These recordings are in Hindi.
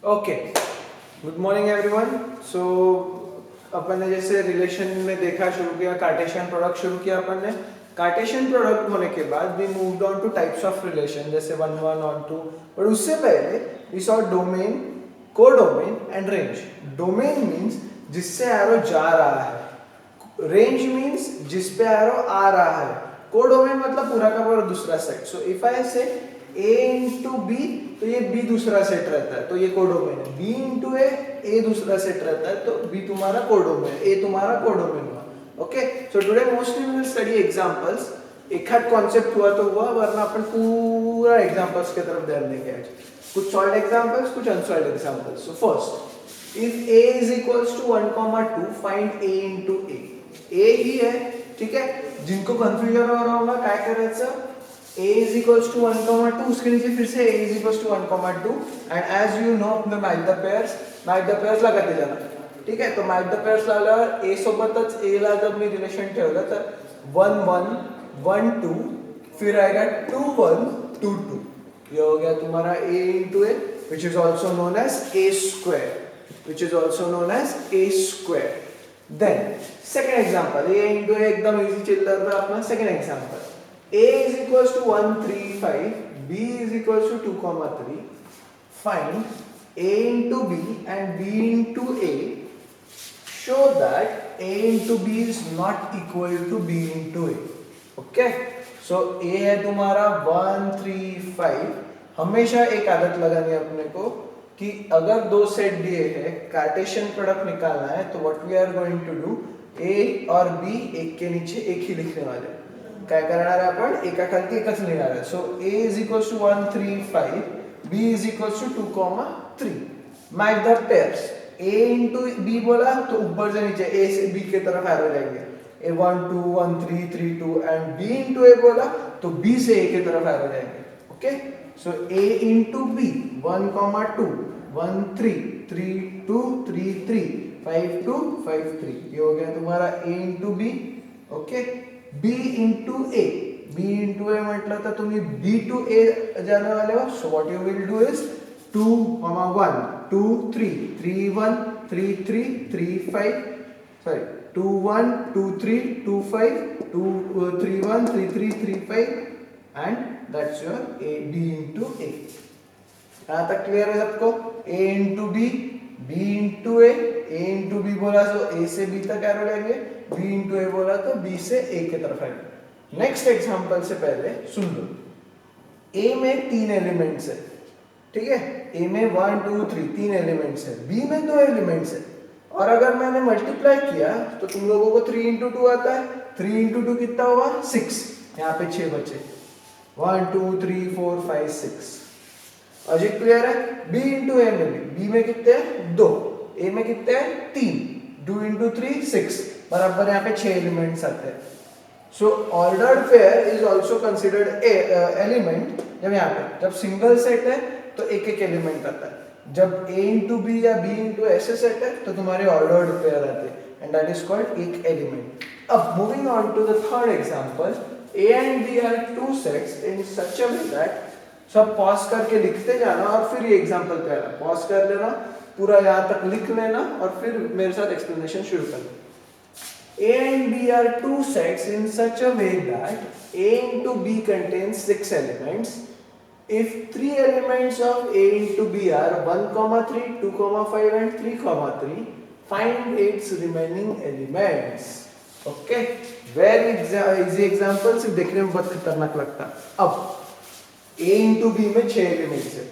Okay, good morning everyone. So अपन ने जैसे रिलेशन में देखा शुरू किया, कार्टेशियन प्रोडक्ट शुरू किया अपन ने। कार्टेशियन प्रोडक्ट होने के बाद we moved on to types of relation, जैसे वन वन ऑन टू। पर उससे पहले we saw domain, codomain and range. Domain means जिससे एरो जा रहा है, रेंज मीन्स जिस पे एरो आ रहा है, कोडोमेन मतलब पूरा का पूरा दूसरा सेट। सो इफ आई से A इंटू बी, तो ये B दूसरा सेट रहता है, तो ये कोडोमेन है। B इंटू A दूसरा सेट रहता है, तो B तुम्हारा कोडोमेन है, A तुम्हारा कोडोमेन हुआ। Okay, so today mostly we will study examples. एक हाथ कॉन्सेप्ट हुआ तो हुआ, वरना अपन पूरा एग्जांपल्स की तरफ ध्यान देंगे आज। कुछ सॉल्व एग्जांपल्स, कुछ unsolve examples. So first, if A is equals to 1, 2 find A into A। A ही है, ठीक है। जिनको कंफ्यूजन हो रहा होगा काय करायचं, A is equals to 1, 2, उसके नीचे फिर से A is equals to 1, 2 and as you know अपने match the pairs लगाते जाना, ठीक है। तो match the pairs लावल्यावर A सोबतच A ला जब मी रिलेशन ठेवलं तर 1 1 1 2 फिर आएगा 2 1 2 2, ये हो गया तुम्हारा A into A which is also known as A square, which is also known as A square। Then second example, A into A एकदम easy चल रहा है अपना। second example, A is equals to 1 3 5, B is equals to 2, 3 find A into B and B into A, show that A into B is not equal to B into A। okay, so A है तुम्हारा 1 3 5। हमेशा एक आदत लगानी है अपने को कि अगर दो सेट दिए हैं, कार्टेशियन प्रोडक्ट निकालना है, तो what we are going to do, A और B एक के नीचे एक ही लिखने वाले। काय करणार आहे आपण, एका खाली एकच लिहिणार आहे। सो A is equals to 1 3 5, B is equals to 2, 3। Match the pairs. A into B बोला तो ऊपर से नीचे A से B के तरफ एरो जाएंगे, A 1 2 1 3 3 2 and B into A बोला तो B से A के तरफ एरो जाएंगे। Okay, so A into B 1, 2 1 3 3 2 3 3 5 2 5 3, ये हो गया तुम्हारा A into B। Okay, B into A, B into A मतलब तो तुम्हें B to A जाने वाले हो। So what you will do is 2, 1 2 3 3 1 3 3 3 5, sorry 2 1 2 3 2 5 2 3 1 3 3 3 5 and that's your A, B into A। यहाँ तक क्लियर है सबको? A into B, B into A into B बोला तो A से B तक एरो लेंगे, B into A बोला तो B से A के तरफ आएंगे। नेक्स्ट एग्जांपल से पहले सुन लो, A में 3 एलिमेंट्स है, ठीक है। A में 1 2 3 3 एलिमेंट्स है, B में 2 एलिमेंट्स है, और अगर मैंने मल्टीप्लाई किया तो तुम लोगों को 3 into 2 आता है। 3 into 2 कितना हुआ, 6। यहाँ पे 6 बचे, 1 2 3 4 5 6। लॉजिक क्लियर है? B into A में भी, B में कितने हैं 2, A में कितने हैं 3, 2 into 3 6, बराबर यहाँ पे 6 एलिमेंट्स आते हैं। So ordered pair is also considered element. जब यहाँ पे जब सिंगल सेट है तो एक एक एलिमेंट आता है, जब A into B या B into ऐसे सेट है तो तुम्हारे ऑर्डर्ड पेयर आते हैं एंड दैट इज कॉल्ड एक एलिमेंट। अब moving on to the third example, A and B are two sets in such a way that, सब पॉज करके लिखते जाना और फिर ये एग्जांपल पे आना, पॉज कर लेना, पूरा यहाँ तक लिख लेना और फिर मेरे साथ एक्सप्लेनेशन शुरू करना। A and B are two sets in such a way that A into B contains 6 elements. If 3 elements of A into B are 1, 3 2, 5 and 3, 3, find its remaining elements। Okay, very easy example, सिर्फ देखने में बहुत खतरनाक लगता। अब A into B में 6 एलिमेंट्स है,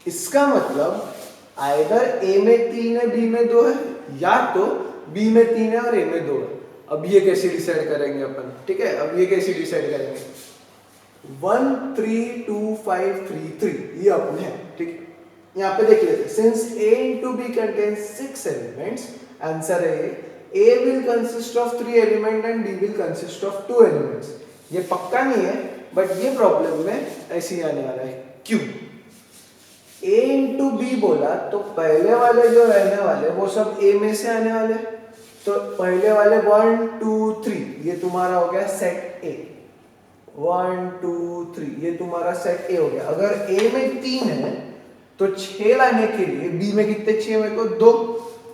इसका मतलब आइदर A में 3 है, B में 2 है, या तो B में 3 है और A में 2 है। अब ये कैसे डिसाइड करेंगे अपन, ठीक है। अब ये कैसे डिसाइड करेंगे, 1 3 2 5 3 3 ये अपने हैं, ठीक है। यहाँ पे देख लेते, since A into B contains 6 elements, answer है A will consist of 3 element and B will consist of 2 elements। ये पक्का नहीं है, बट ये प्रॉब्लम में ऐसे ही आने वाला है। क्यों? A into B बोला तो पहले वाले जो रहने वाले वो सब A में से आने वाले, तो पहले वाले 1 2 3 ये तुम्हारा हो गया सेट A, 1 2 3 ये तुम्हारा सेट A हो गया। अगर A में 3 है तो 6 लाने के लिए बी में कितने चाहिए मेरे को 2,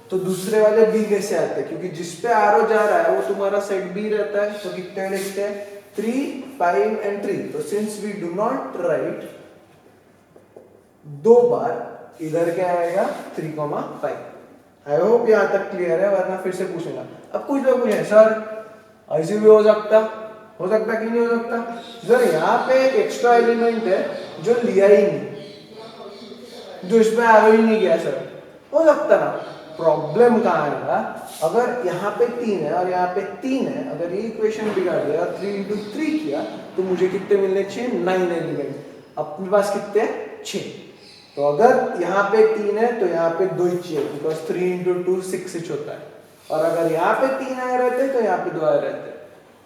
तो दूसरे वाले बी कैसे आते हैं, क्योंकि जिस पे आरो जा रहा है वो तुम्हारा सेट बी रहता है, तो कितने लिखते हैं 3, 5 and 3। तो since we do not write 2 बार, इधर क्या आएगा 3, 5। आई होप यहाँ तक क्लियर है, वरना फिर से पूछेगा। अब कुछ लोग पूछे सर ऐसे भी हो सकता कि नहीं हो सकता। सर यहाँ पे एक एक्स्ट्रा एलिमेंट है जो लिया ही नहीं, जो इसमें आगे ही नहीं गया सर, हो सकता ना। प्रॉब्लम कहाँ आएगा, अगर यहाँ पे 3 है और यहाँ पे 3 है, अगर ये इक्वेशन बिगाड़ दिया और 3 into 3 किया तो मुझे कितने मिलने चाहिए 9 एलिमेंट। अपने पास कितने 6, तो अगर यहाँ पे 3 है तो यहाँ पे 2 ही चाहिए, बिकॉज 3 into 2 6 होता है। और अगर यहाँ पे 3 आए रहते तो यहाँ पे 2 आए रहते,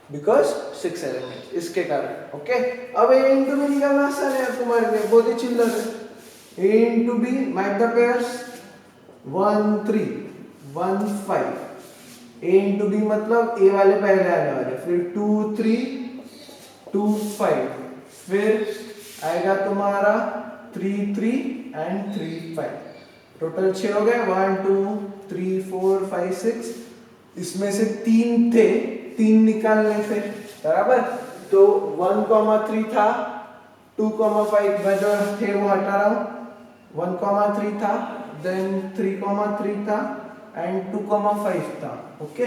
बिकॉज 6 एलिमेंट, इसके कारण। ओके, अब ए इंटू बी निकालना आसान है तुम्हारे लिए, बहुत ही चिल्लर है। A into B, match the pairs 1 3 1 5। A into B मतलब A वाले पहले आने वाले, फिर 2 3 2 5, फिर आएगा तुम्हारा 3 3 and 3 5। टोटल 6 हो गए, 1 2 3 4 5 6। इसमें से 3 थे, 3 निकालने थे बराबर। तो 1,3 था, 2,5 में जो थे वो हटा रहा हूँ, 1,3 था, देन 3,3 था एंड 2,5 था। ओके,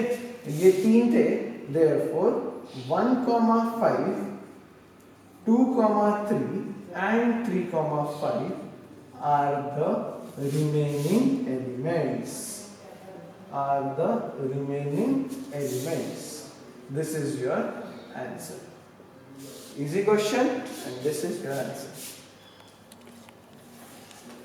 ये 3 थे, therefore 1,5 2,3 and 3,5 are the remaining elements, this is your answer. Easy question and this is your answer.